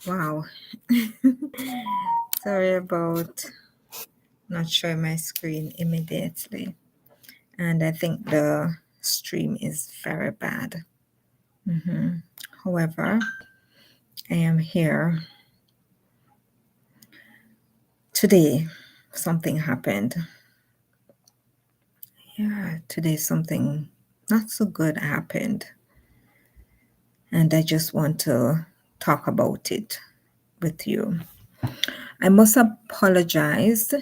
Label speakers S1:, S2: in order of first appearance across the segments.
S1: Wow. Sorry about not showing my screen immediately. And I think the stream is very bad. However, I am here. Today, something happened. Yeah, today something not so good happened. And I just want to talk about it with you. I must apologize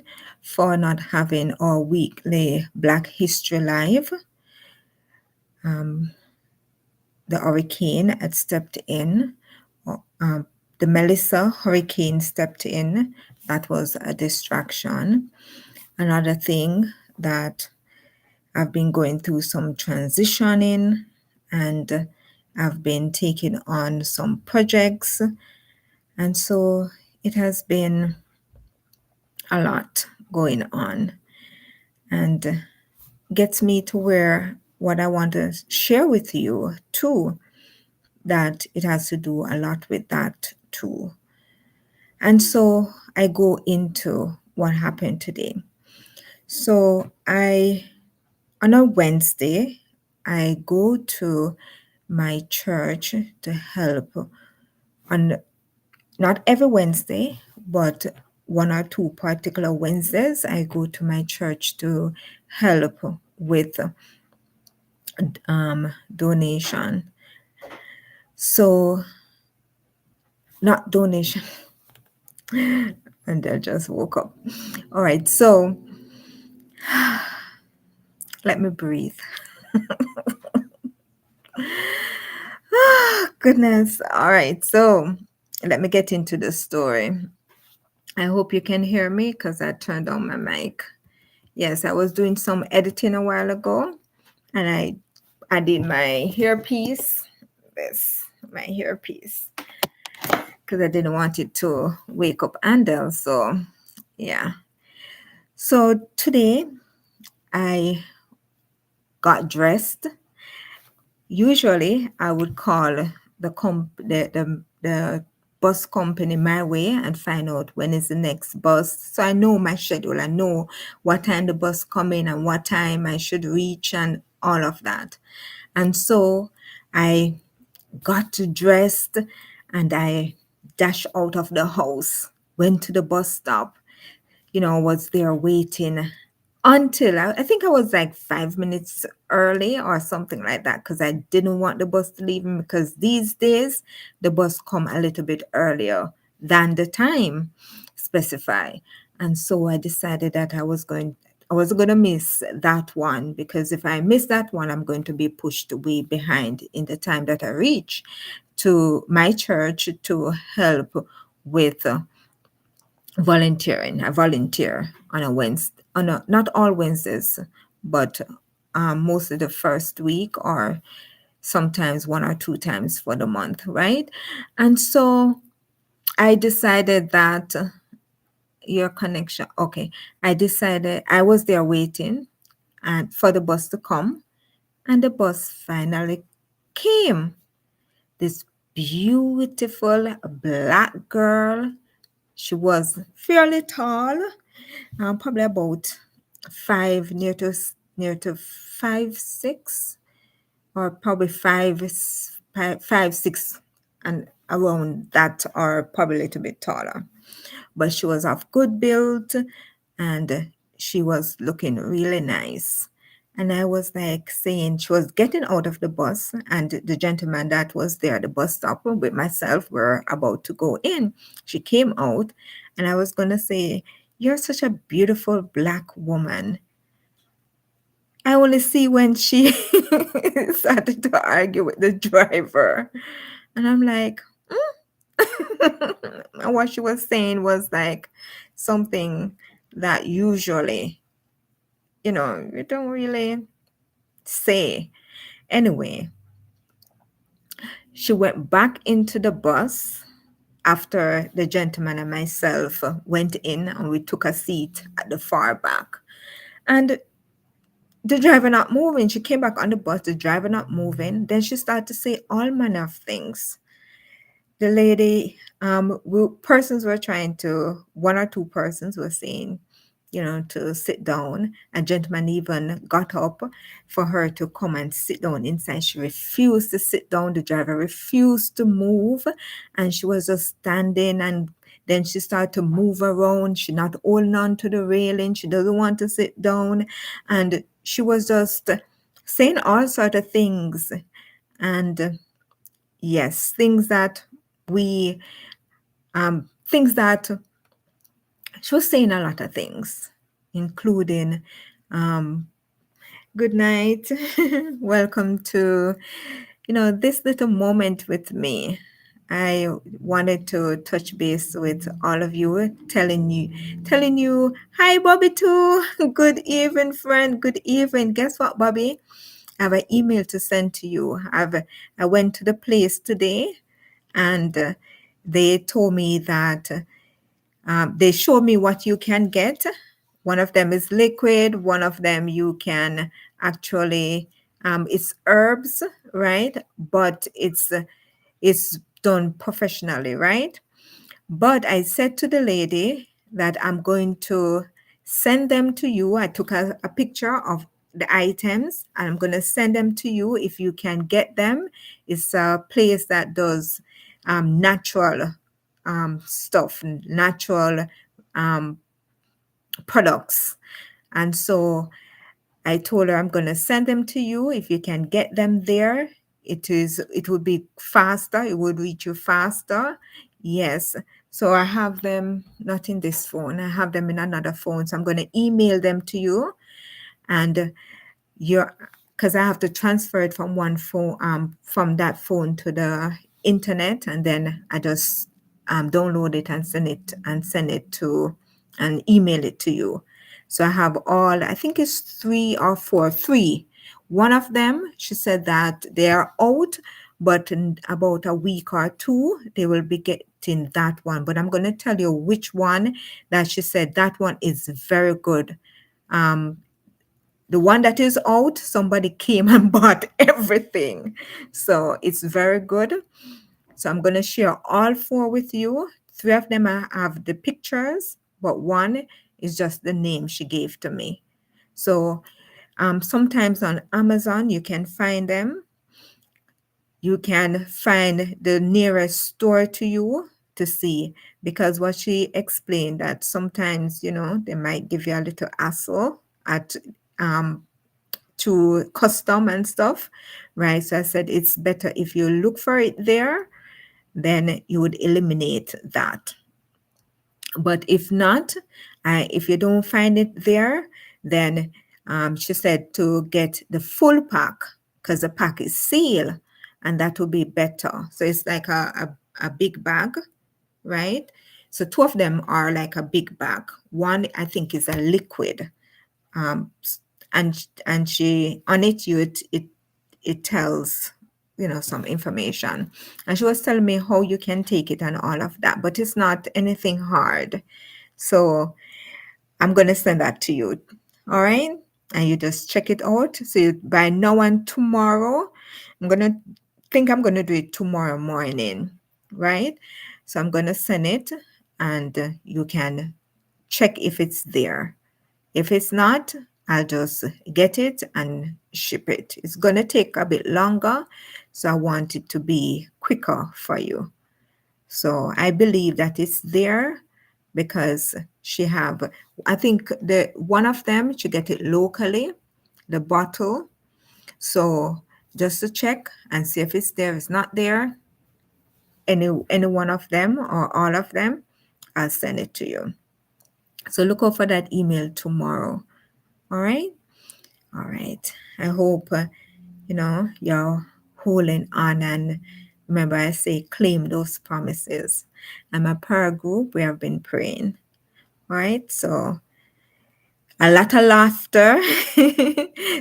S1: for not having our weekly Black History Live. Um, the hurricane had stepped in. Um, the Melissa hurricane stepped in. That was a distraction. Another thing that I've been going through some transitioning and I've been taking on some projects. And so it has been a lot going on and gets me to where what I want to share with you too, that it has to do a lot with that too. And so I go into what happened today. So on a Wednesday, I go to my church to help on not every Wednesday, but one or two particular Wednesdays, I go to my church to help with donation. So, not donation, and I just woke up. All right, so let me breathe. Goodness. All right, so let me get into the story. I hope you can hear me because I turned on my mic. Yes, I was doing some editing a while ago and I did my hairpiece, my hairpiece, because I didn't want it to wake up Andel. So, yeah. So today I got dressed. Usually I would call the bus company my way and find out when is the next bus. So I know my schedule. I know what time the bus come in and what time I should reach and all of that. And so I got dressed and I dashed out of the house, went to the bus stop, was there waiting until I think I was like 5 minutes early or something like that because I didn't want the bus to leave me because these days the bus come a little bit earlier than the time specified. And so I decided that I was going to miss that one because if I miss that one, I'm going to be pushed way behind in the time that I reach to my church to help with volunteering. I volunteer on a Wednesday, not all Wednesdays, but most of the first week or sometimes one or two times for the month, right? And so I decided that your connection, okay. I decided I was there waiting and for the bus to come, and the bus finally came. This beautiful black girl. She was fairly tall, probably about near to 5'6", or probably 5'6", and around that, or probably a little bit taller. But she was of good build, and she was looking really nice. And I was like saying, she was getting out of the bus, and the gentleman that was there at the bus stop with myself were about to go in. She came out, and I was going to say, "You're such a beautiful black woman." I only see when she started to argue with the driver. And I'm like, and what she was saying was like something that usually, you don't really say. Anyway, she went back into the bus after the gentleman and myself went in and we took a seat at the far back. And the driver not moving. She came back on the bus, the driver not moving. Then she started to say all manner of things. the lady, persons were trying to, one or two persons were saying, to sit down. A gentleman even got up for her to come and sit down inside. She refused to sit down. The driver refused to move, and she was just standing. And then she started to move around. She not holding on to the railing. She doesn't want to sit down, and she was just saying all sort of things. And yes, we, things that she was saying a lot of things, including, um, good night, welcome to, this little moment with me. I wanted to touch base with all of you, telling you, hi, Bobby, too. Good evening, friend. Good evening. Guess what, Bobby? I have an email to send to you. I went to the place today, and they told me that they showed me what you can get. One of them is liquid. One of them you can actually, it's herbs, right? But it's done professionally, right? But I said to the lady that I'm going to send them to you. I took a picture of the items, and I'm going to send them to you if you can get them. It's a place that does natural stuff, natural um, products. And so I told her I'm going to send them to you. If you can get them there, it would be faster. It would reach you faster. Yes. So I have them not in this phone. I have them in another phone. So I'm going to email them to you, and you're because I have to transfer it from one phone, from that phone to the internet, and then I just download it and send it to and email it to you. So I have all, I think it's three or four, three. One of them, she said that they are out, but in about a week or two, they will be getting that one. But I'm going to tell you which one that she said that one is very good. Um, the one that is out, somebody came and bought everything. So it's very good. So I'm going to share all four with you. Three of them I have the pictures, but one is just the name she gave to me. So sometimes on Amazon, you can find them. You can find the nearest store to you to see, because what she explained that sometimes, they might give you a little hassle at um, to custom and stuff, right? So I said it's better if you look for it there, then you would eliminate that. But if not, if you don't find it there, then she said to get the full pack, because the pack is sealed, and that would be better. So it's like a big bag, right? So two of them are like a big bag. One, I think, is a liquid. Um, and she on it, it tells some information, and she was telling me how you can take it and all of that, but it's not anything hard. So I'm going to send that to you. All right, and you just check it out. So by now and tomorrow, I'm going to do it tomorrow morning, right? So I'm going to send it, and you can check if it's there. If it's not, I'll just get it and ship it. It's going to take a bit longer, so I want it to be quicker for you. So I believe that it's there because I think the one of them, she get it locally, the bottle. So just to check and see if it's there. If it's not there, any one of them or all of them, I'll send it to you. So look out for that email tomorrow. All right. All right. I hope, you're holding on. And remember, I say claim those promises. I'm a prayer group. We have been praying. All right. So a lot of laughter.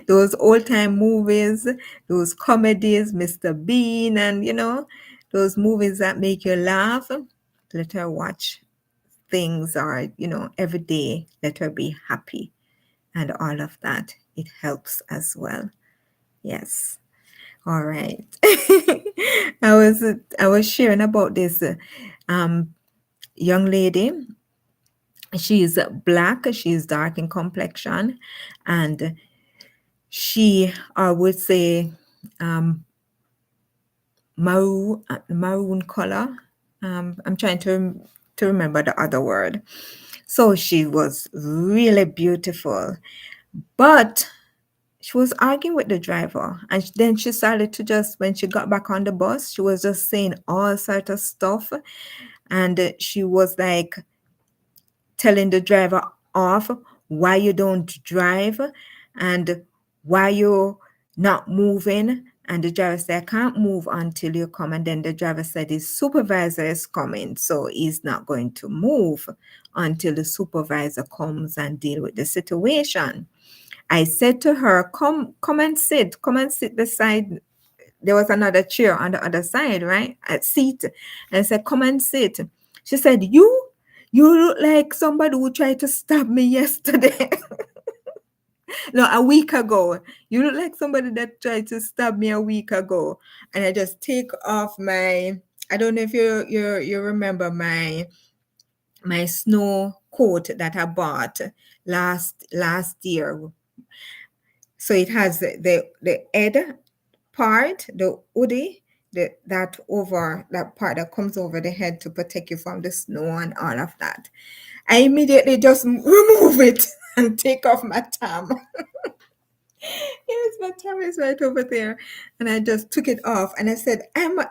S1: Those old time movies, those comedies, Mr. Bean, and, those movies that make you laugh. Let her watch things, or, every day, let her be happy and all of that. It helps as well. Yes. All right. I was I was sharing about this um young lady. She's black, she's dark in complexion, and she, I would say, um, maroon color. I'm trying to remember the other word. So she was really beautiful, but she was arguing with the driver, and then she started to just, when she got back on the bus, she was just saying all sort of stuff, and she was like telling the driver off, why you don't drive, and why you not moving. And the driver said, I can't move until you come. And then the driver said his supervisor is coming, so he's not going to move until the supervisor comes and deal with the situation. I said to her, come and sit beside. There was another chair on the other side, right? A seat. And I said, come and sit. She said, you look like somebody who tried to stab me yesterday. No, a week ago. You look like somebody that tried to stab me a week ago. And I just take off my, I don't know if you remember my snow coat that I bought last year. So it has the head part, the hoodie, that part that comes over the head to protect you from the snow and all of that. I immediately just remove it and take off my tam. Yes, my tam is right over there. And I just took it off and I said, I'm a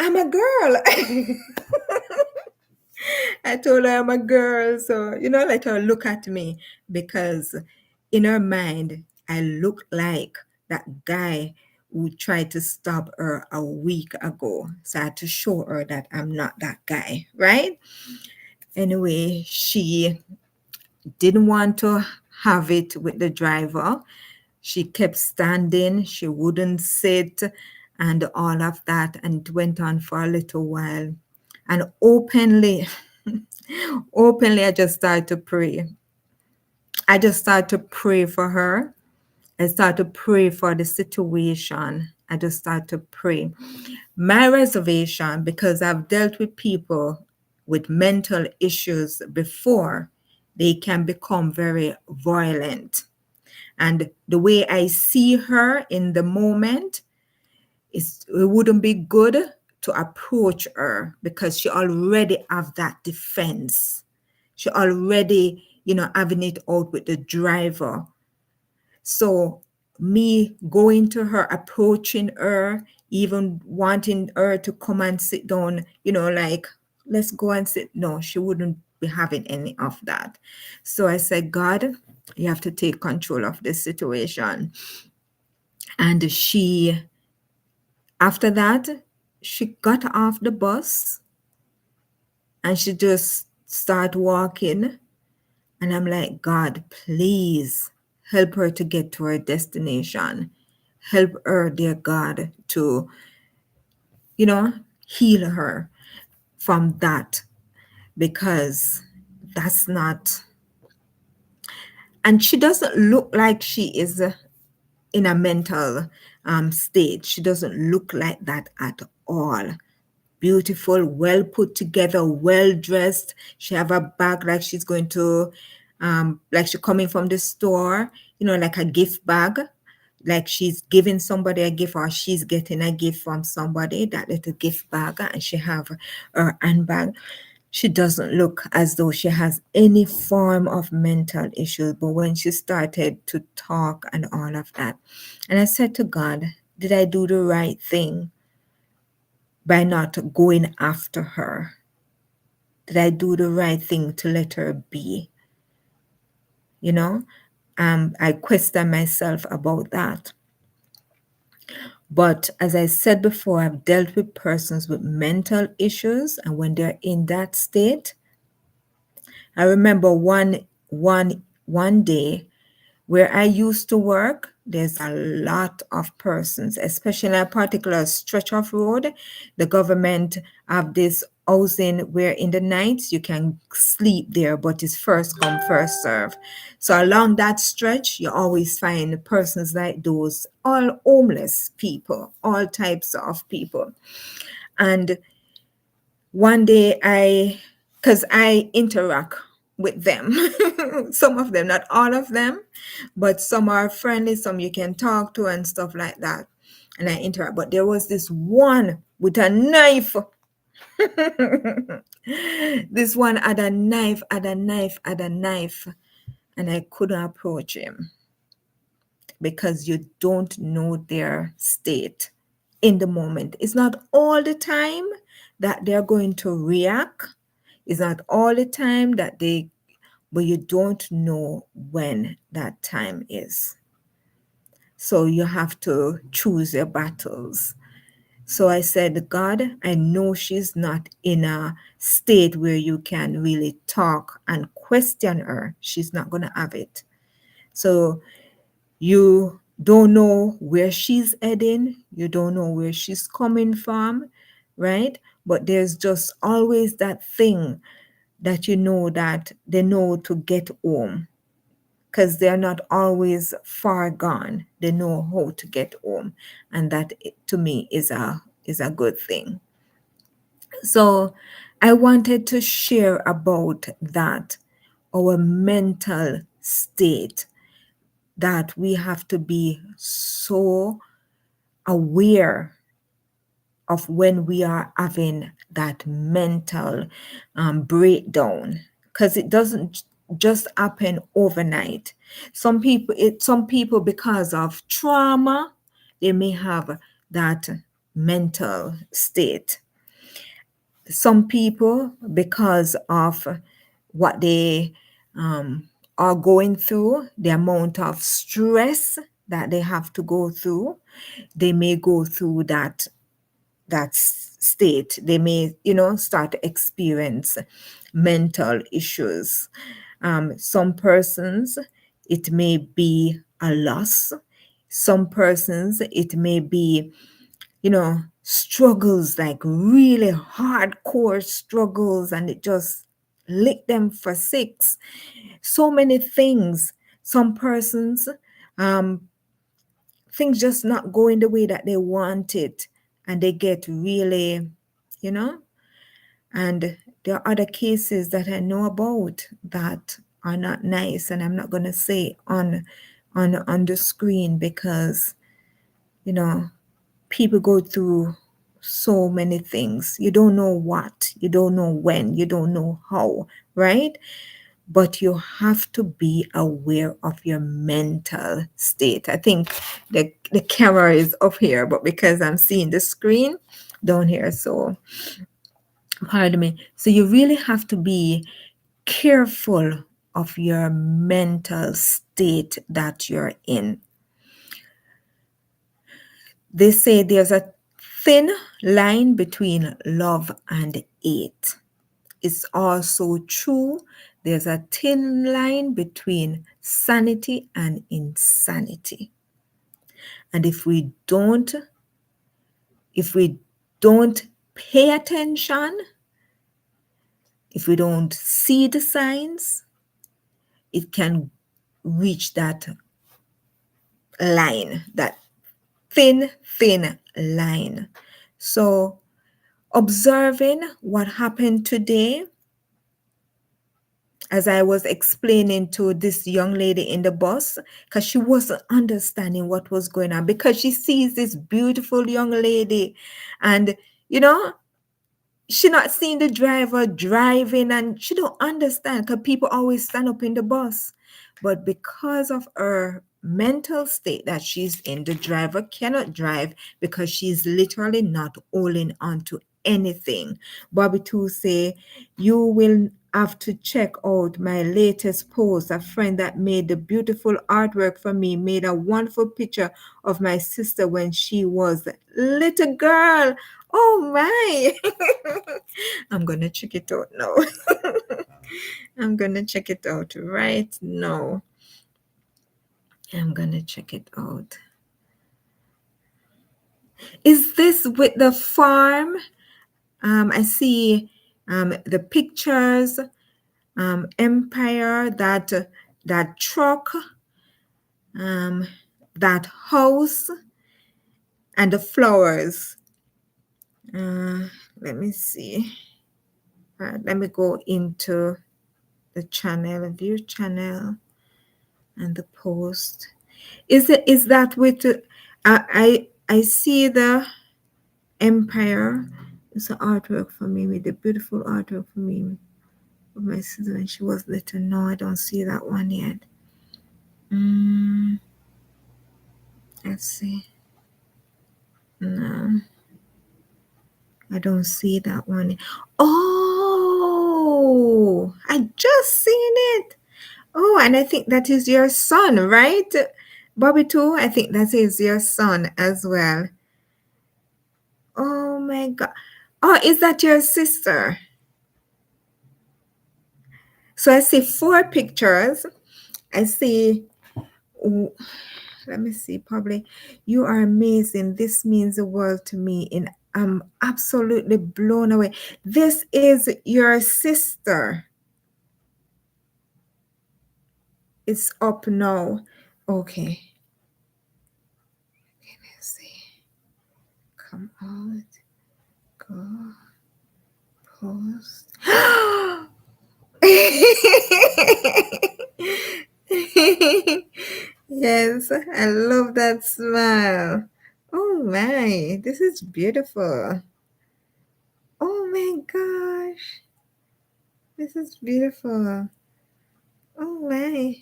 S1: girl. I told her I'm a girl. So, let her look at me, because in her mind, I look like that guy who tried to stab her a week ago. So I had to show her that I'm not that guy, right? Anyway, she didn't want to have it with the driver. She kept standing, she wouldn't sit, and all of that. And it went on for a little while. And openly, I just started to pray. I just started to pray for her. I started to pray for the situation. I just started to pray. My reservation, because I've dealt with people with mental issues before, they can become very violent. And the way I see her in the moment, it wouldn't be good to approach her, because she already have that defense. She already, having it out with the driver. So me going to her, approaching her, even wanting her to come and sit down, like, let's go and sit. No, she wouldn't be having any of that. So I said, God, you have to take control of this situation. And after that, she got off the bus and she just started walking. And I'm like, God, please help her to get to her destination. Help her, dear God, to, heal her from that, because that's not. And she doesn't look like she is in a mental state. She doesn't look like that at all. Beautiful, well put together, well dressed. She have a bag like she's going to, like she's coming from the store, like a gift bag, like she's giving somebody a gift or she's getting a gift from somebody, that little gift bag, and she have her handbag. She doesn't look as though she has any form of mental issues. But when she started to talk and all of that, and I said to God, did I do the right thing by not going after her? Did I do the right thing to let her be? I question myself about that. But as I said before, I've dealt with persons with mental issues, and when they're in that state, I remember one day where I used to work, there's a lot of persons, especially a particular stretch of road. The government have this housing where in the nights you can sleep there, but it's first come, first serve. So along that stretch, you always find persons like those, all homeless people, all types of people. And one day because I interact with them, some of them, not all of them, but some are friendly, some you can talk to and stuff like that. And I interact. But there was this one with a knife. This one had a knife, and I couldn't approach him because you don't know their state in the moment. It's not all the time that they're going to react. It's not all the time but you don't know when that time is. So you have to choose your battles. So I said, God, I know she's not in a state where you can really talk and question her. She's not going to have it. So you don't know where she's heading. You don't know where she's coming from, right? But there's just always that thing that you know that they know to get home, because they're not always far gone. They know how to get home. And that to me is a good thing. So I wanted to share about that, our mental state, that we have to be so aware of when we are having that mental breakdown, because it doesn't just happen overnight. Some people, because of trauma, they may have that mental state. Some people, because of what they are going through, the amount of stress that they have to go through, they may go through that state. They may, start to experience mental issues. Some persons, it may be a loss. Some persons, it may be, struggles, like really hardcore struggles, and it just lick them for six. So many things. Some persons, things just not going the way that they want it, and they get really, and there are other cases that I know about that are not nice, and I'm not going to say on the screen, because people go through so many things. You don't know what, you don't know when, you don't know how, right? But you have to be aware of your mental state. I think the camera is up here, but because I'm seeing the screen down here, so pardon me. So you really have to be careful of your mental state that you're in. They say there's a thin line between love and hate. It's also true. There's a thin line between sanity and insanity. And if we don't pay attention, if we don't see the signs, it can reach that line, that thin line. So observing what happened today, as I was explaining to this young lady in the bus, because she wasn't understanding what was going on, because she sees this beautiful young lady, and she not seeing the driver driving, and she don't understand, because people always stand up in the bus. But because of her mental state that she's in, the driver cannot drive, because she's literally not holding on to anything. Bobby Two say, you will have to check out my latest post. A friend that made the beautiful artwork for me made a wonderful picture of my sister when she was a little girl. Oh my. I'm gonna check it out now. I'm gonna check it out right now. I'm gonna check it out. Is this with the farm? I see The pictures, empire, that truck, that house, and the flowers. Let me see. Let me go into the channel, view channel, and the post. Is that with I see the empire. It's an artwork for me, with the beautiful artwork for me of my sister when she was little. No, I don't see that one yet. Let's see. No, I don't see that one. Oh, I just seen it. Oh, and I think that is your son, right? Bobby too, I think that is your son as well. Oh my God. Oh, is that your sister? So I see 4 pictures. I see, let me see, probably, you are amazing. This means the world to me. And I'm absolutely blown away. This is your sister. It's up now. Okay. Let's see. Come out. Go. Post. Yes, I love that smile. Oh my, this is beautiful. Oh my gosh, this is beautiful. Oh my.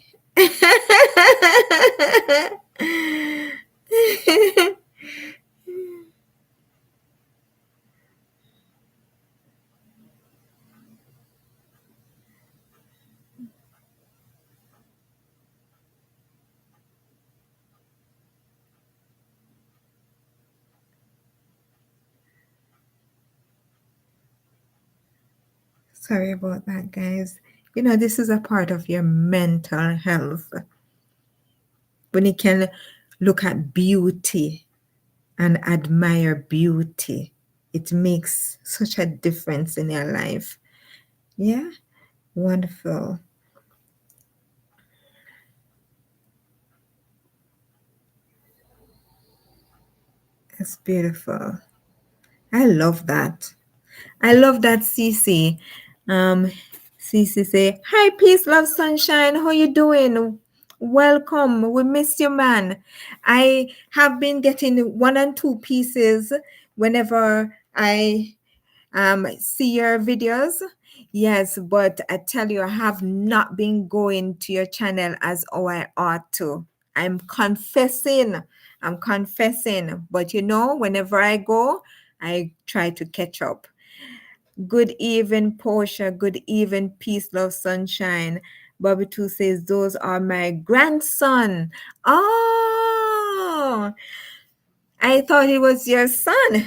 S1: Sorry about that, guys. You know, this is a part of your mental health. When you can look at beauty and admire beauty, it makes such a difference in your life. Yeah, wonderful. It's beautiful. I love that. I love that, Cece. Um, Cece say, "Hi, peace, love, sunshine. How you doing? Welcome. We missed you, man. I have been getting 1 and 2 pieces whenever I see your videos. Yes, but I tell you, I have not been going to your channel as I ought to. I'm confessing. I'm confessing. But you know, whenever I go, I try to catch up. Good evening, Portia. Good evening, peace, love, sunshine. Bobby Two says, those are my grandson. Oh, I thought it was your son.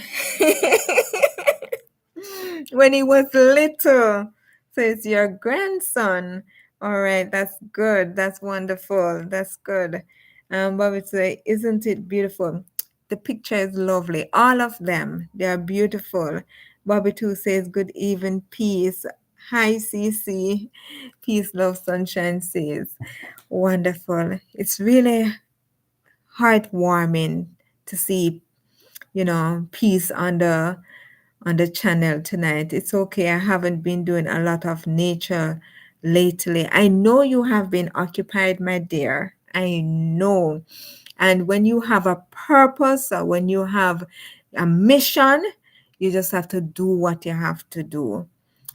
S1: When he was little. So it's your grandson. All right, that's good. That's wonderful. That's good. Bobby say, isn't it beautiful? The picture is lovely. All of them, they are beautiful. Bobby too says, good evening, peace. Hi, CC. Peace, love, sunshine says. Wonderful. It's really heartwarming to see, peace on the channel tonight. It's okay. I haven't been doing a lot of nature lately. I know you have been occupied, my dear. I know. And when you have a purpose or when you have a mission, you just have to do what you have to do.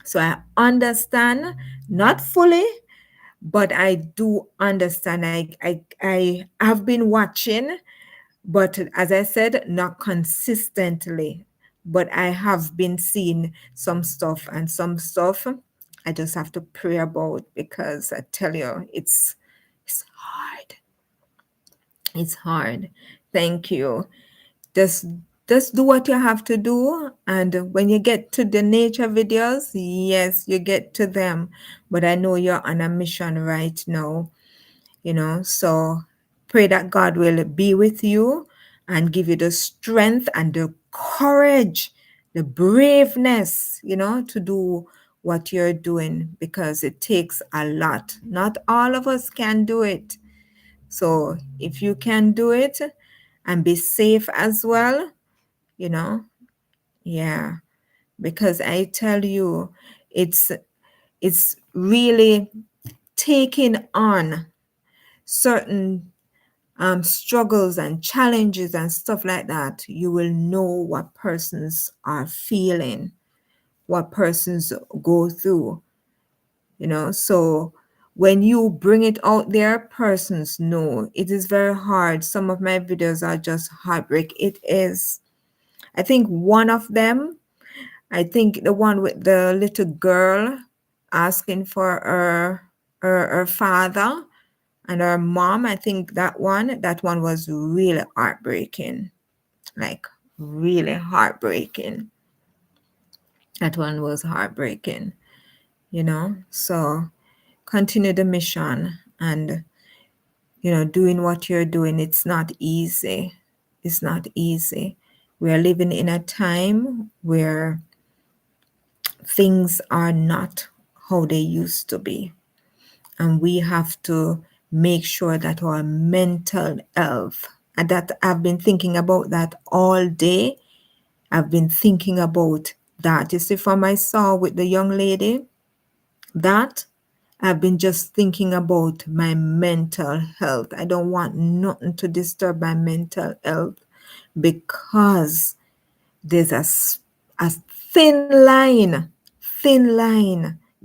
S1: So I understand, not fully, but I do understand. I have been watching, but as I said, not consistently. But I have been seeing some stuff, and some stuff I just have to pray about, because I tell you, it's hard. It's hard. Thank you. Just just do what you have to do, and when you get to the nature videos, yes, you get to them. But I know you're on a mission right now, so pray that God will be with you and give you the strength and the courage the braveness, to do what you're doing, because it takes a lot. Not all of us can do it. So if you can do it and be safe as well, you know, yeah, because I tell you, it's really taking on certain struggles and challenges and stuff like that. You will know what persons are feeling, what persons go through, so when you bring it out there, persons know. It is very hard. Some of my videos are just heartbreak. It is. I think one of them, I think the one with the little girl asking for her father and her mom, I think that one was really heartbreaking. Like, really heartbreaking. That one was heartbreaking, so continue the mission, and doing what you're doing. It's not easy. It's not easy. We are living in a time where things are not how they used to be, and we have to make sure that our mental health, and that I've been thinking about that all day. I've been thinking about that. You see, from I saw with the young lady, that I've been just thinking about my mental health. I don't want nothing to disturb my mental health, because there's a thin line,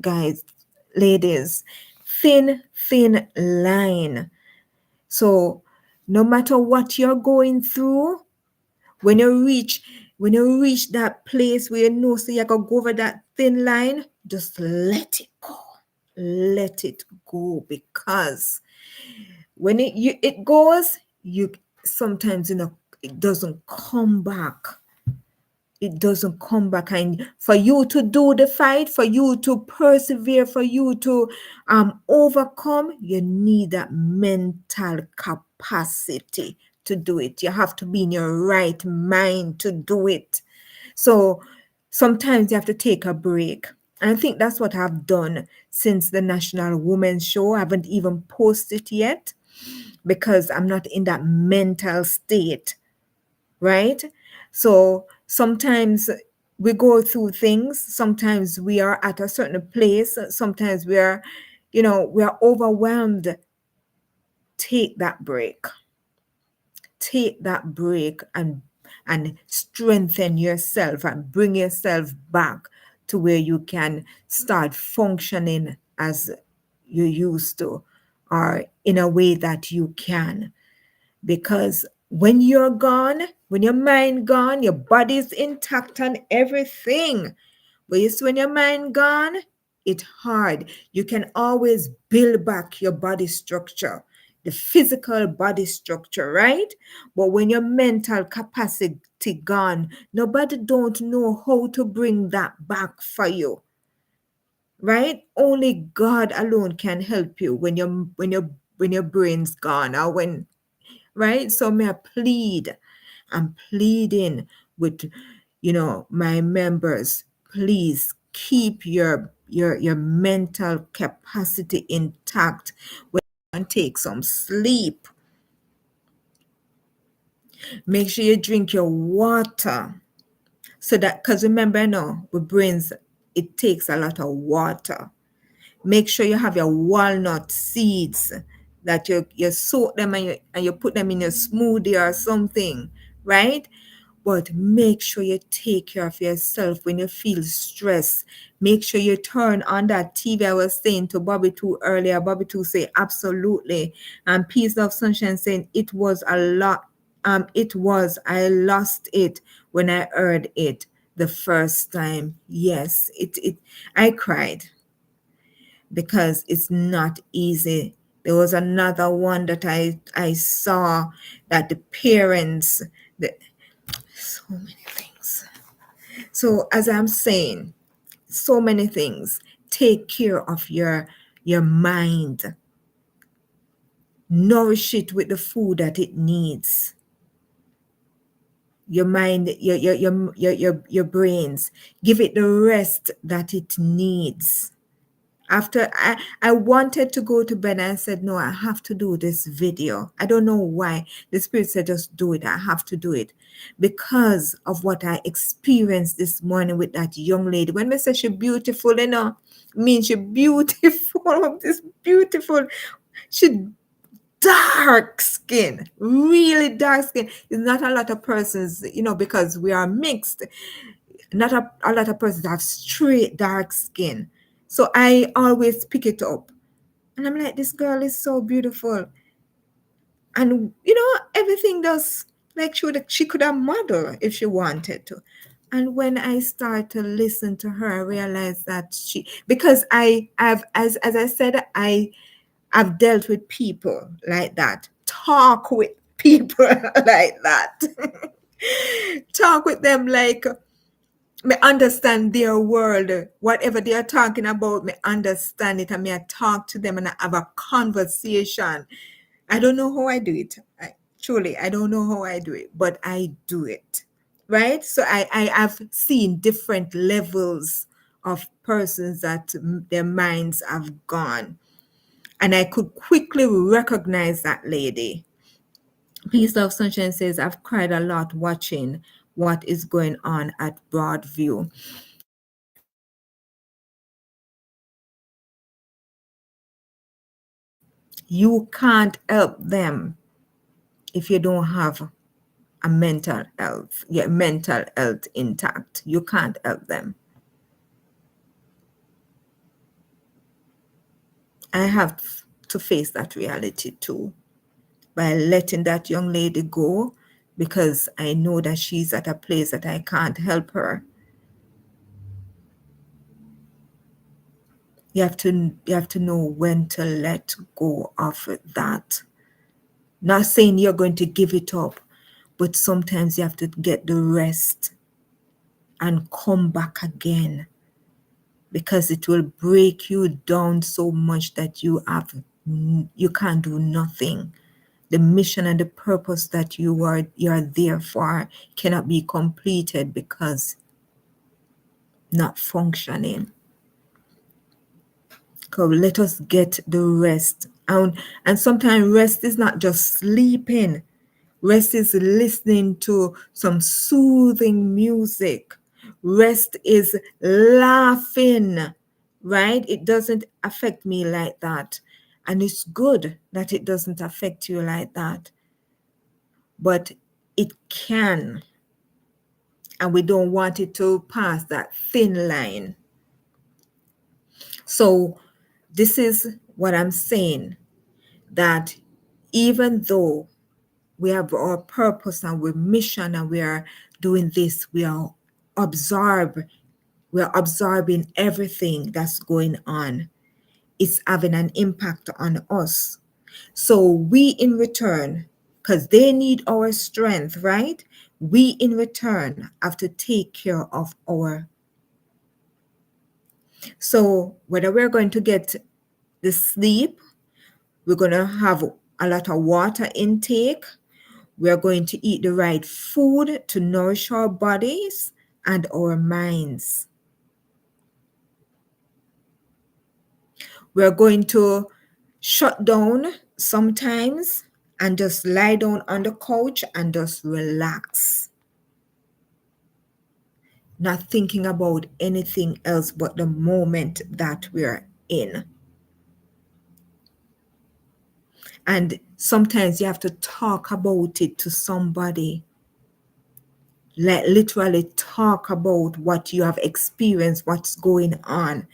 S1: guys, ladies, thin line. So no matter what you're going through, when you reach that place where you know, so you can go over that thin line, just let it go. Let it go, because when it goes, you sometimes, it doesn't come back. It doesn't come back. And for you to do the fight, for you to persevere, for you to overcome, you need that mental capacity to do it. You have to be in your right mind to do it. So sometimes you have to take a break. And I think that's what I've done since the National Women's Show. I haven't even posted yet, because I'm not in that mental state, right? So sometimes we go through things. Sometimes we are at a certain place. Sometimes we are overwhelmed. Take that break. Take that break, and strengthen yourself and bring yourself back to where you can start functioning as you used to, or in a way that you can. Because when you're gone, when your mind gone, your body's intact and everything. But you see, when your mind gone, it's hard. You can always build back your body structure, the physical body structure, right? But when your mental capacity gone, nobody don't know how to bring that back for you, right? Only God alone can help you when your brain's gone, or when, right? So may I plead, I'm pleading with, my members, please keep your mental capacity intact, and take some sleep. Make sure you drink your water, so that, because remember now, with brains, it takes a lot of water. Make sure you have your walnut seeds, that you soak them, and you put them in your smoothie or something, right? But make sure you take care of yourself when you feel stressed. Make sure you turn on that TV. I was saying to Bobby Two earlier. Bobby Two say absolutely. And Peace of Sunshine saying it was a lot. I lost it when I heard it the first time. Yes, I cried, because it's not easy. There was another one that I saw, that the parents, so many things. So as I'm saying, so many things. Take care of your mind. Nourish it with the food that it needs. your mind, your brains. Give it the rest that it needs. After I wanted to go to bed, and I said, no, I have to do this video. I don't know why. The Spirit said, just do it. I have to do it because of what I experienced this morning with that young lady. When I say she's beautiful, means she's beautiful. This beautiful, she dark skin, really dark skin. It's not a lot of persons, because we are mixed. Not a lot of persons have straight dark skin. So I always pick it up. And I'm like, this girl is so beautiful. And everything does, like she could have model if she wanted to. And when I start to listen to her, I realize that because I've, as I said, I've dealt with people like that. Talk with people like that. Talk with them like me understand their world. Whatever they are talking about, me understand it, and me I talk to them and I have a conversation. I don't know how I do it. Truly, I don't know how I do it, but I do it. Right? So I have seen different levels of persons that their minds have gone. And I could quickly recognize that lady. Peace Love Sunshine says, I've cried a lot watching what is going on at Broadview. You can't help them if you don't have a mental health, your mental health intact. You can't help them. I have to face that reality too by letting that young lady go, because I know that she's at a place that I can't help her. You have to know when to let go of that. Not saying you're going to give it up, but sometimes you have to get the rest and come back again, because it will break you down so much that you can't do nothing. The mission and the purpose that you are there for cannot be completed because not functioning. So let us get the rest. And sometimes rest is not just sleeping. Rest is listening to some soothing music. Rest is laughing, right? It doesn't affect me like that. And it's good that it doesn't affect you like that. But it can. And we don't want it to pass that thin line. So this is what I'm saying, that even though we have our purpose and we're mission and we are doing this, we are absorbing everything that's going on. It's having an impact on us. So we in return, because they need our strength, right? We in return have to take care of our. So whether we're going to get the sleep, we're going to have a lot of water intake, we're going to eat the right food to nourish our bodies and our minds. We're going to shut down sometimes and just lie down on the couch and just relax. Not thinking about anything else but the moment that we're in. And sometimes you have to talk about it to somebody. Like literally talk about what you have experienced, what's going on,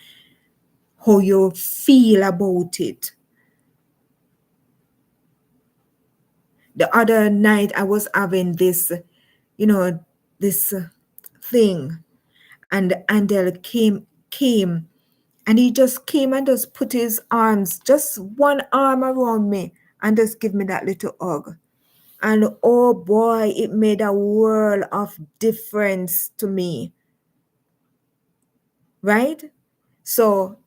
S1: how you feel about it. The other night I was having this, this thing, and Andel came and he just came and just put his arms, just one arm around me and just give me that little hug. And oh boy, it made a world of difference to me. Right? So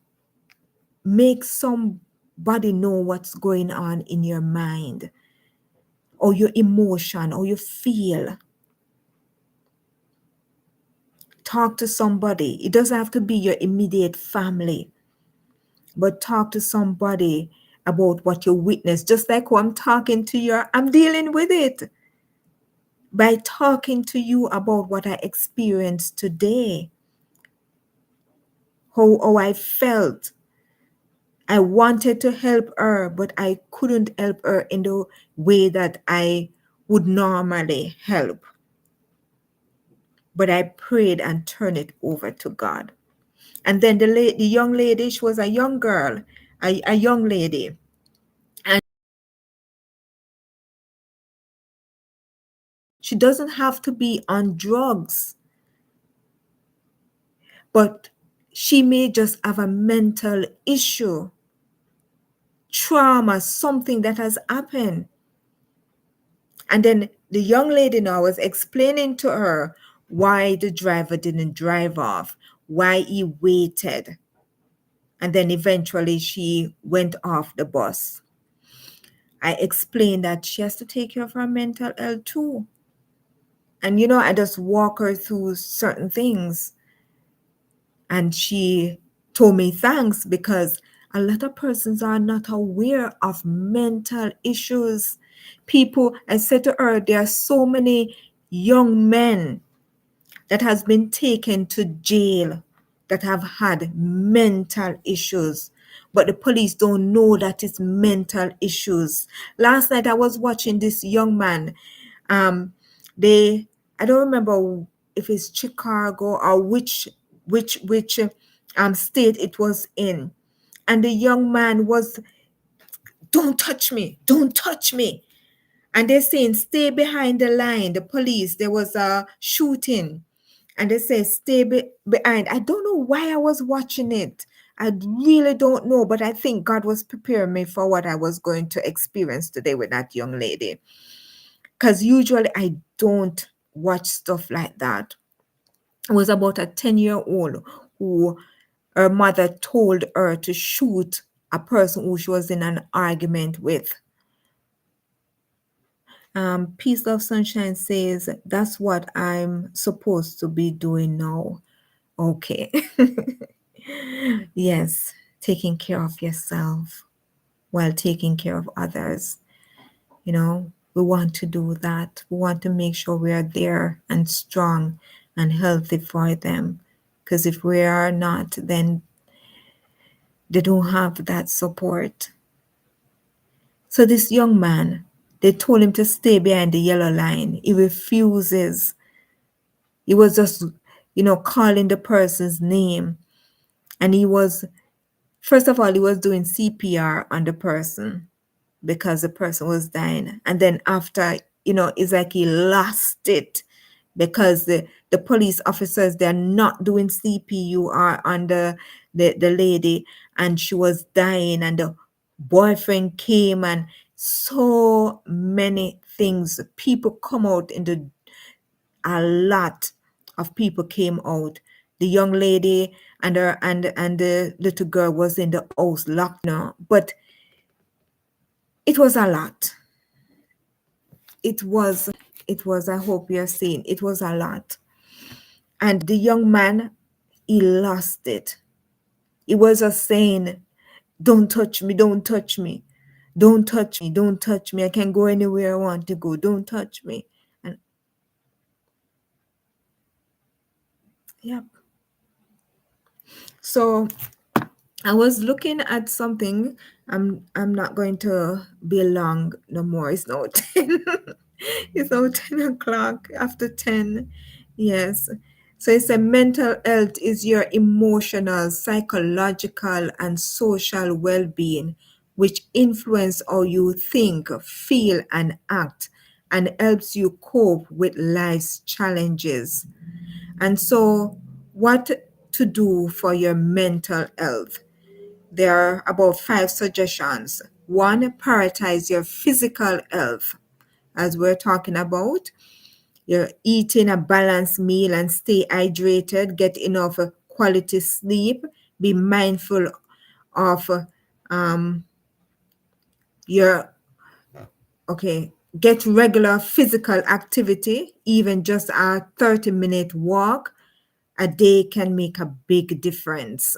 S1: make somebody know what's going on in your mind or your emotion or you feel. Talk to somebody. It doesn't have to be your immediate family, but talk to somebody about what you witnessed. Just like who I'm talking to you, I'm dealing with it by talking to you about what I experienced today, how I felt. I wanted to help her, but I couldn't help her in the way that I would normally help. But I prayed and turned it over to God. And then the young lady, she was a young girl, a young lady. And she doesn't have to be on drugs, but she may just have a mental issue, trauma, something that has happened. And then the young lady now was explaining to her why the driver didn't drive off, why he waited. And then eventually she went off the bus. I explained that she has to take care of her mental health too. And, I just walk her through certain things. And she told me thanks, because a lot of persons are not aware of mental issues. People, I said to her, there are so many young men that has been taken to jail that have had mental issues, but the police don't know that it's mental issues. Last night I was watching this young man. They I don't remember if it's Chicago or which state it was in, and the young man was, "Don't touch me, don't touch me." And they're saying, "Stay behind the line." The police, there was a shooting, and they say, "Stay behind." I don't know why I was watching it. I really don't know, but I think God was preparing me for what I was going to experience today with that young lady. Because usually I don't watch stuff like that. It was about a 10-year-old who her mother told her to shoot a person who she was in an argument with. Peace of Sunshine says, "That's what I'm supposed to be doing now." Okay. Yes, taking care of yourself while taking care of others. We want to do that. We want to make sure we are there and strong and healthy for them. Because if we are not, then they don't have that support. So this young man, they told him to stay behind the yellow line. He refuses. He was just, calling the person's name. And he was, first of all, he was doing CPR on the person because the person was dying. And then after, it's like he lost it, because the police officers, they're not doing CPR on the lady, and she was dying, and the boyfriend came, and so many things. People come out a lot of people came out. The young lady and her and the little girl was in the house locked now. But it was a lot. It was, I hope you're seeing, it was a lot. And the young man, he lost it. He was just saying, "Don't touch me, don't touch me, don't touch me, don't touch me. I can go anywhere I want to go. Don't touch me." And yeah. So I was looking at something. I'm not going to be long no more. It's now 10. It's now 10 o'clock, after 10. Yes. So it's a mental health is your emotional, psychological, and social well-being, which influence how you think, feel, and act, and helps you cope with life's challenges. And so, what to do for your mental health? There are about 5 suggestions. One, prioritize your physical health, as we're talking about. You're eating a balanced meal and stay hydrated, get enough quality sleep, be mindful of your, get regular physical activity, even just a 30-minute walk, a day can make a big difference.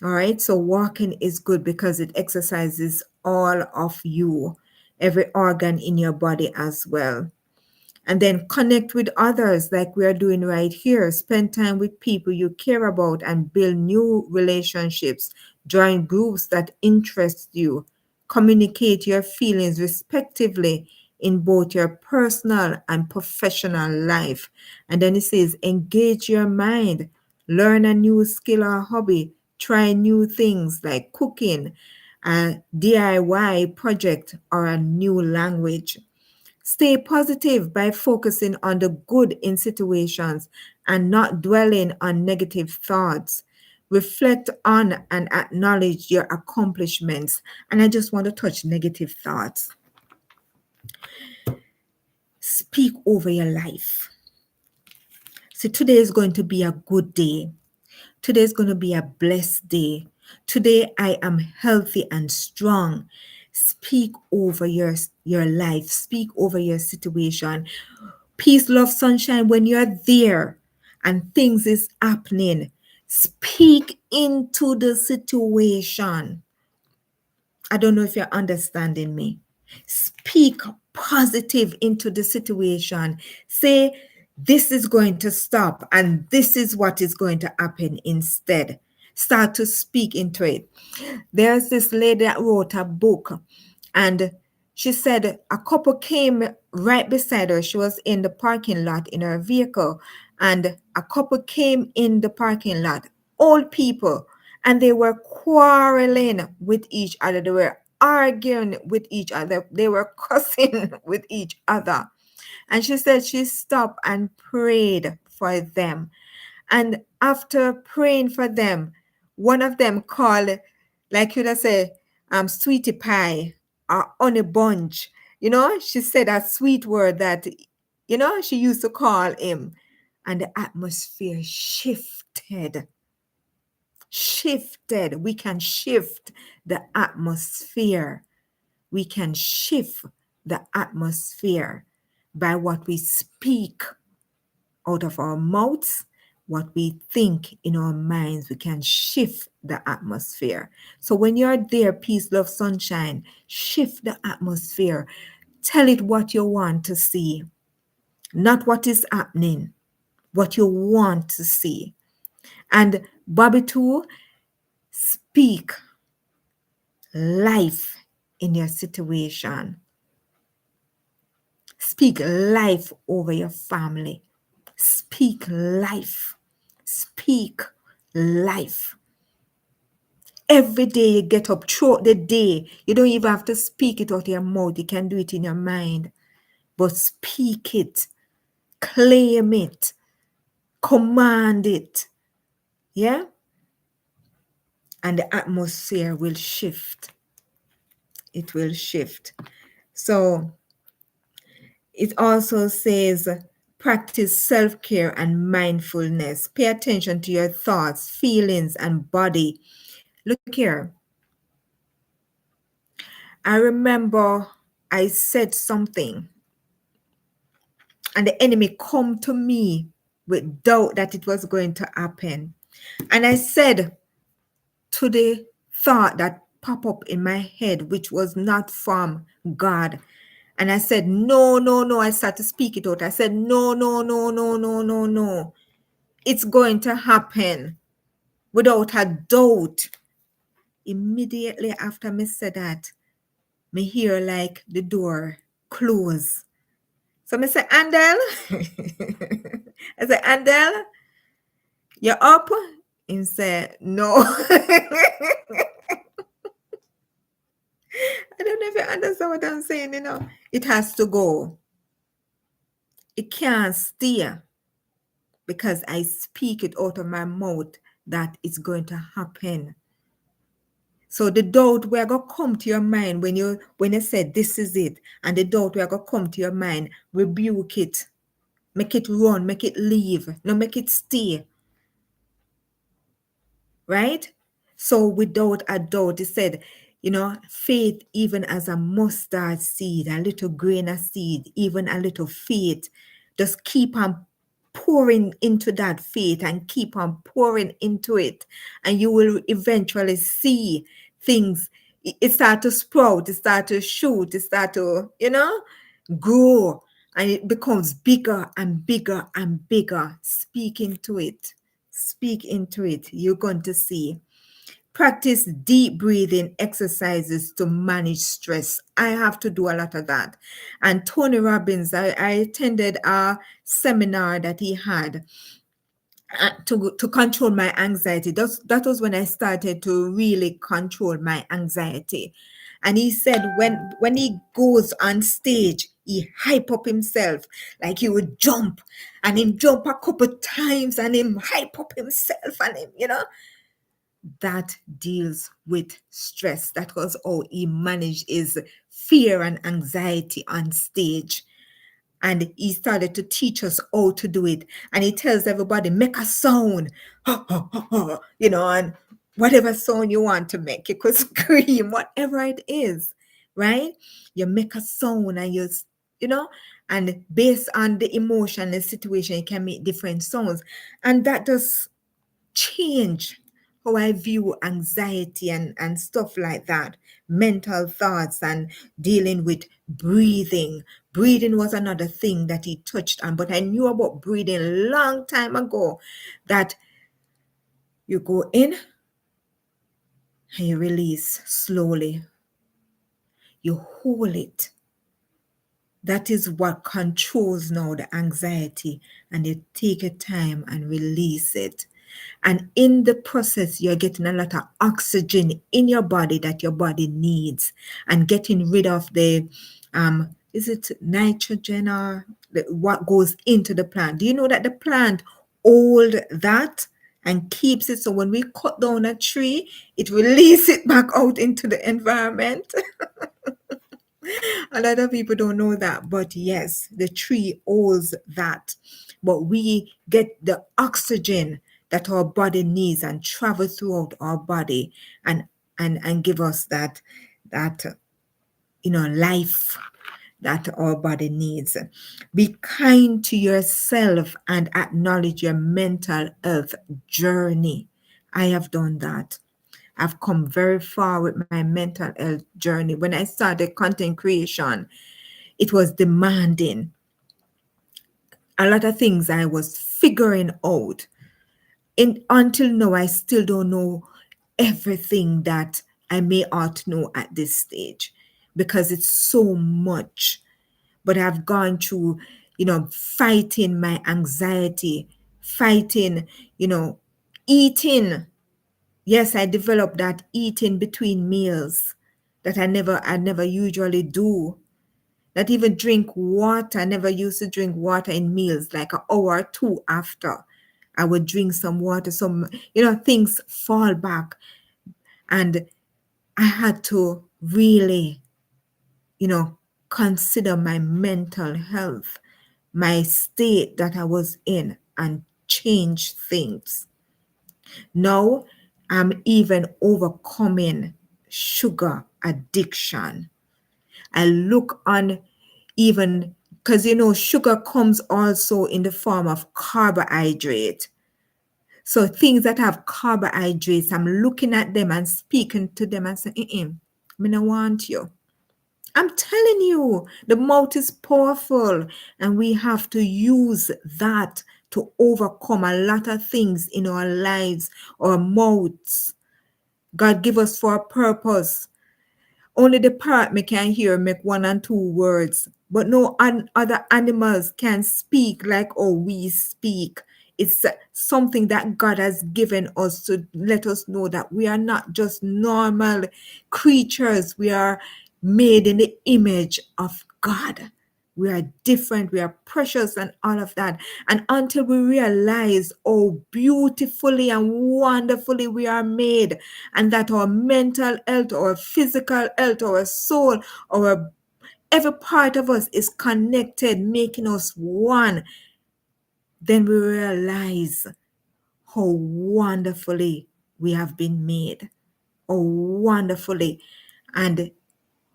S1: All right, so walking is good because it exercises all of you, every organ in your body as well. And then connect with others like we are doing right here. Spend time with people you care about and build new relationships. Join groups that interest you. Communicate your feelings respectively in both your personal and professional life. And then it says, engage your mind. Learn a new skill or hobby. Try new things like cooking, a DIY project, or a new language. Stay positive by focusing on the good in situations and not dwelling on negative thoughts. Reflect on and acknowledge your accomplishments. And I just want to touch negative thoughts. Speak over your life. So today is going to be a good day. Today is going to be a blessed day. Today I am healthy and strong. Speak over your life. Speak over your situation. Peace, love, sunshine, when you're there and things is happening, speak into the situation. I don't know if you're understanding me. Speak positive into the situation. Say, this is going to stop and this is what is going to happen instead. Start to speak into it. There's this lady that wrote a book, and she said a couple came right beside her. She was in the parking lot in her vehicle, and a couple came in the parking lot, old people, and they were quarreling with each other. They were arguing with each other. They were cussing with each other. And she said she stopped and prayed for them. And after praying for them, one of them called, like you'd say, sweetie pie or honey bunch. She said a sweet word that, she used to call him. And the atmosphere shifted. We can shift the atmosphere. We can shift the atmosphere by what we speak out of our mouths, what we think in our minds. We can shift the atmosphere. So when you're there, peace, love, sunshine, shift the atmosphere. Tell it what you want to see, not what is happening, what you want to see. And Bobby too, speak life in your situation. Speak life over your family. Speak life. Speak life. Every day you get up throughout the day, you don't even have to speak it out of your mouth. You can do it in your mind. But speak it. Claim it. Command it. Yeah? And the atmosphere will shift. It will shift. So it also says, practice self-care and mindfulness. Pay attention to your thoughts, feelings, and body. Look here. I remember I said something, and the enemy come to me with doubt that it was going to happen. And I said to the thought that popped up in my head, which was not from God, and I said, no, no, no. I started to speak it out. I said, no, no, no, no, no, no, no. It's going to happen without a doubt. Immediately after me said that, me hear like the door close. So I say, Andel. I say, Andel, you up? He said, no. I don't know if you understand what I'm saying, It has to go. It can't stay because I speak it out of my mouth that it's going to happen. So the doubt we're going to come to your mind when you said this is it, and the doubt we're going to come to your mind, rebuke it. Make it run, make it leave. No, make it stay. Right? So without a doubt, it said, faith even as a mustard seed, a little grain of seed, even a little faith. Just keep on pouring into that faith and keep on pouring into it, and you will eventually see things. It start to sprout, it start to shoot, it start to, grow, and it becomes bigger and bigger and bigger. Speak into it. Speak into it. You're going to see. Practice deep breathing exercises to manage stress. I have to do a lot of that. And Tony Robbins, I attended a seminar that he had to control my anxiety. That was when I started to really control my anxiety. And he said when he goes on stage, he hype up himself, like he would jump, and him jump a couple times, and him hype up himself, and him, that deals with stress. That was how he managed his fear and anxiety on stage. And he started to teach us how to do it. And he tells everybody, make a sound, and whatever sound you want to make. You could scream, whatever it is, right? You make a sound, and and based on the emotion, the situation, you can make different sounds. And that does change how I view anxiety and stuff like that, mental thoughts, and dealing with breathing. Breathing was another thing that he touched on, but I knew about breathing a long time ago, that you go in and you release slowly. You hold it. That is what controls now the anxiety, and you take your time and release it. And in the process, you're getting a lot of oxygen in your body that your body needs, and getting rid of the, is it nitrogen or what goes into the plant? Do you know that the plant hold that and keeps it? So when we cut down a tree, it releases it back out into the environment. A lot of people don't know that, but yes, the tree holds that. But we get the oxygen that our body needs and travel throughout our body, and give us that life that our body needs. Be kind to yourself and acknowledge your mental health journey. I have done that. I've come very far with my mental health journey. When I started content creation, it was demanding. A lot of things I was figuring out. Until now, I still don't know everything that I may ought to know at this stage, because it's so much. But I've gone through, fighting my anxiety, fighting, eating. Yes, I developed that eating between meals that I never usually do. Not even drink water. I never used to drink water in meals, like an hour or two after. I would drink some water, things fall back. And I had to really, consider my mental health, my state that I was in, and change things. Now I'm even overcoming sugar addiction. I look on, even because sugar comes also in the form of carbohydrate. So things that have carbohydrates, I'm looking at them and speaking to them and saying, I don't want you. I'm telling you, the mouth is powerful, and we have to use that to overcome a lot of things in our lives, our mouths. God give us for a purpose. Only the parrot me can hear make 1 and 2 words, but no other animals can speak like how we speak. It's something that God has given us to let us know that we are not just normal creatures. We are made in the image of God. We are different, we are precious, and all of that. And until we realize how beautifully and wonderfully we are made, and that our mental health, our physical health, our soul, our every part of us is connected, making us one, then we realize how wonderfully we have been made, how wonderfully, and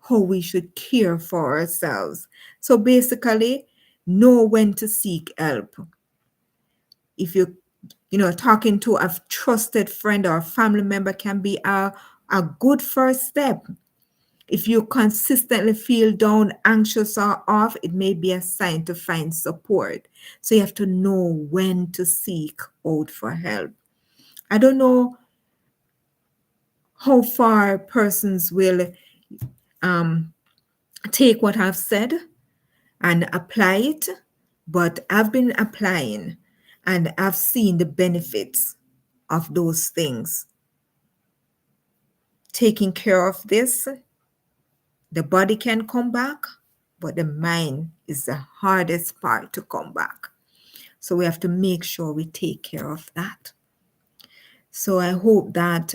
S1: how we should care for ourselves. So basically, know when to seek help. If talking to a trusted friend or family member can be a good first step. If you consistently feel down, anxious, or off, it may be a sign to find support. So you have to know when to seek out for help. I don't know how far persons will take what I've said and apply it, but I've been applying and I've seen the benefits of those things. Taking care of this, the body can come back, but the mind is the hardest part to come back. So we have to make sure we take care of that. So I hope that,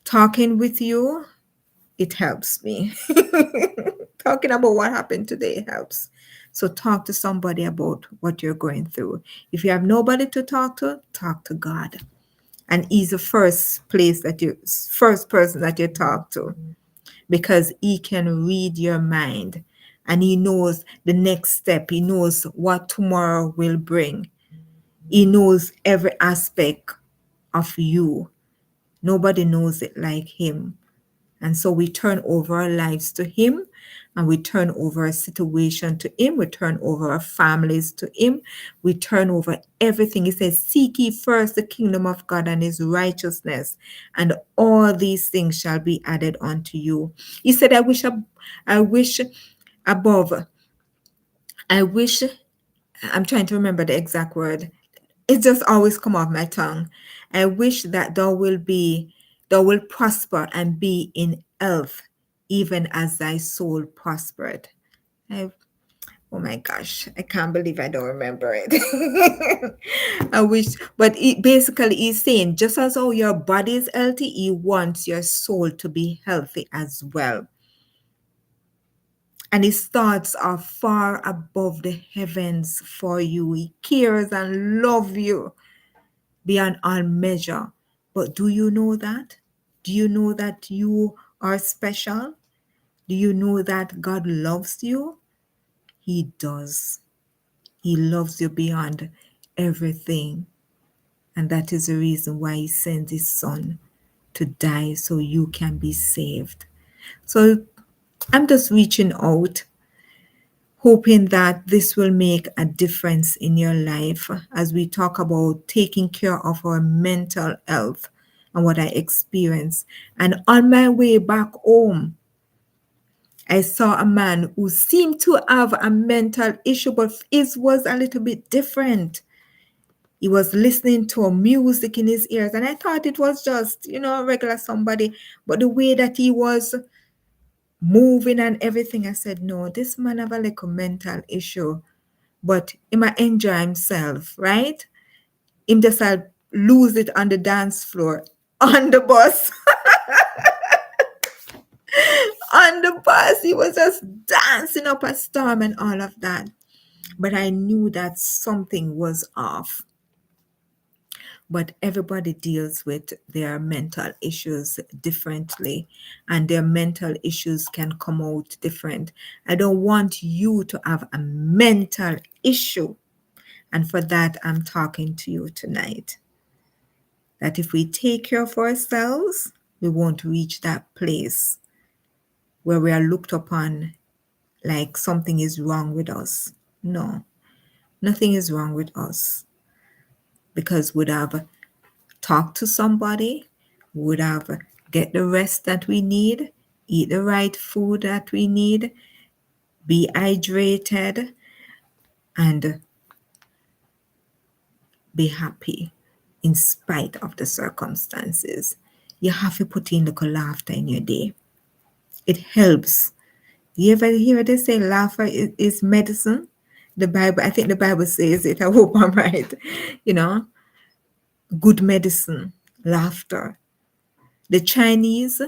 S1: talking with you, it helps me. Talking about what happened today helps. So talk to somebody about what you're going through. If you have nobody to talk to God. And he's the first person that you talk to, because he can read your mind and he knows the next step. He knows what tomorrow will bring. He knows every aspect of you. Nobody knows it like him. And so we turn over our lives to him, and we turn over our situation to him. We turn over our families to him. We turn over everything. He says, seek ye first the kingdom of God and his righteousness, and all these things shall be added unto you. He said, I wish above, I wish, I'm trying to remember the exact word. It just always come off my tongue. I wish that thou will prosper and be in health, even as thy soul prospered. Oh my gosh, I can't believe I don't remember it. I wish, but basically he's saying, just as how your body is healthy, he wants your soul to be healthy as well. And his thoughts are far above the heavens for you. He cares and loves you beyond all measure. But do you know that? Do you know that you are special? Do you know that God loves you? He does. He loves you beyond everything. And that is the reason why he sent his son to die so you can be saved. So I'm just reaching out, hoping that this will make a difference in your life as we talk about taking care of our mental health and what I experienced. And on my way back home, I saw a man who seemed to have a mental issue, but his was a little bit different. He was listening to music in his ears, and I thought it was just, regular somebody. But the way that he was moving and everything, I said, no, this man have a little mental issue, but he might enjoy himself, right? Him just lose it on the dance floor, on the bus. On the bus, he was just dancing up a storm and all of that. But I knew that something was off. But everybody deals with their mental issues differently, and their mental issues can come out different. I don't want you to have a mental issue. And for that, I'm talking to you tonight. That if we take care of ourselves, we won't reach that place where we are looked upon like something is wrong with us. No, nothing is wrong with us, because we'd have talked to somebody, would have get the rest that we need, eat the right food that we need, be hydrated, and be happy in spite of the circumstances. You have to put in little laughter in your day. It helps. You ever hear they say laughter is medicine? The Bible, I think the Bible says it. I hope I'm right. Good medicine, laughter. The Chinese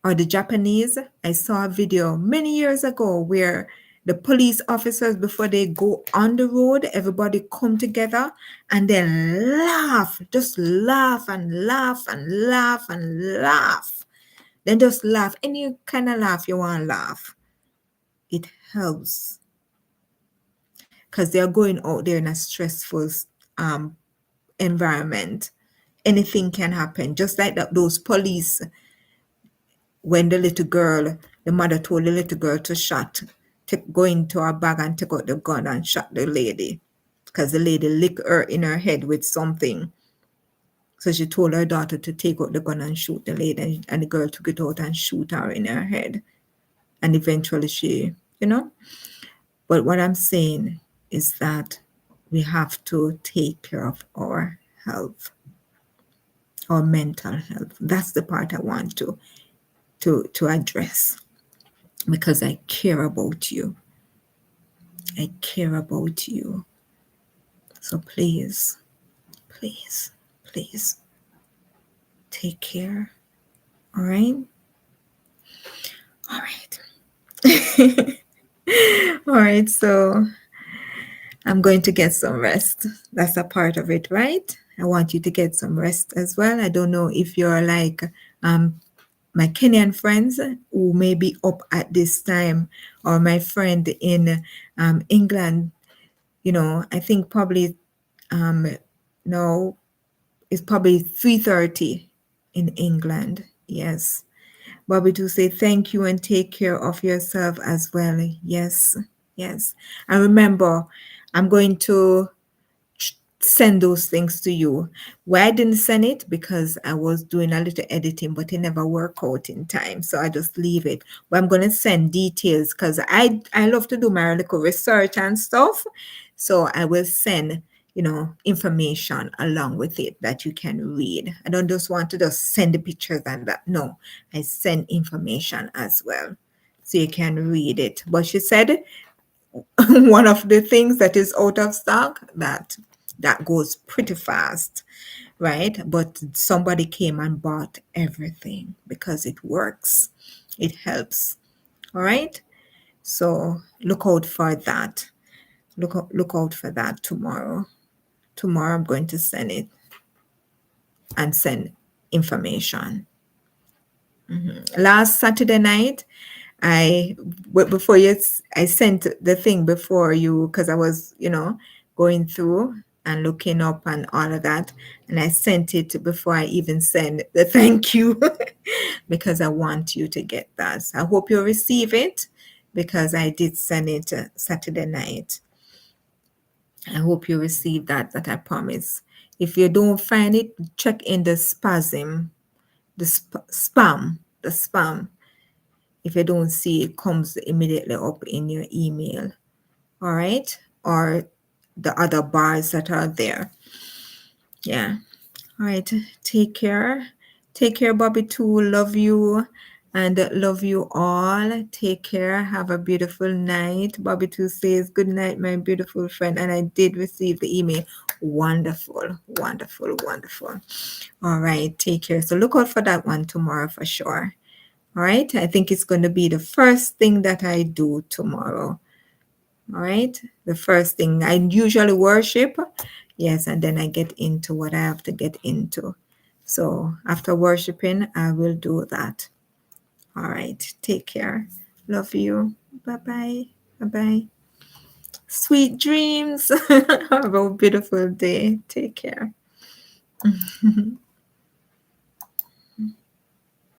S1: or the Japanese, I saw a video many years ago where the police officers, before they go on the road, everybody come together and then laugh, just laugh and laugh and laugh and laugh. Then just laugh. Any kind of laugh you want to laugh. It helps. because they are going out there in a stressful um, environment. Anything can happen. Just like that, those police, when the mother told the little girl to go into her bag and take out the gun and shot the lady because the lady licked her in her head with something. So she told her daughter to take out the gun and shoot the lady, and the girl took it out and shoot her in her head. And eventually but what I'm saying is that we have to take care of our health, our mental health. That's the part I want to address, because I care about you. I care about you. So please, please, please take care. All right? All right. All right. So I'm going to get some rest. That's a part of it, right? I want you to get some rest as well. I don't know if you're like my Kenyan friends who may be up at this time, or my friend in England. I think probably no, it's probably 3:30 in England. Yes. Bobby, to say thank you and take care of yourself as well. Yes. Yes. And remember, I'm going to send those things to you. Why I didn't send it? Because I was doing a little editing, but it never worked out in time. So I just leave it. But I'm going to send details because I love to do my little research and stuff. So I will send, information along with it that you can read. I don't just want to just send the pictures and that. No, I send information as well. So you can read it. But she said one of the things that is out of stock, that goes pretty fast, right? But somebody came and bought everything because it works, it helps. All right, so look out for that. Look out for that tomorrow. I'm going to send it and send information. Last Saturday night, I sent the thing before you, because I was, going through and looking up and all of that. And I sent it before I even send the thank you because I want you to get that. So I hope you receive it, because I did send it Saturday night. I hope you receive that I promise. If you don't find it, check in the spam. If you don't see it, comes immediately up in your email. All right? Or the other bars that are there. Yeah. All right. Take care. Take care, Bobby, too. Love you and love you all. Take care. Have a beautiful night. Bobby too says, good night, my beautiful friend. And I did receive the email. Wonderful, wonderful, wonderful. All right. Take care. So look out for that one tomorrow for sure. All right. I think it's going to be the first thing that I do tomorrow. All right. The first thing I usually worship. Yes. And then I get into what I have to get into. So after worshiping, I will do that. All right. Take care. Love you. Bye-bye. Bye-bye. Sweet dreams. Have a beautiful day. Take care.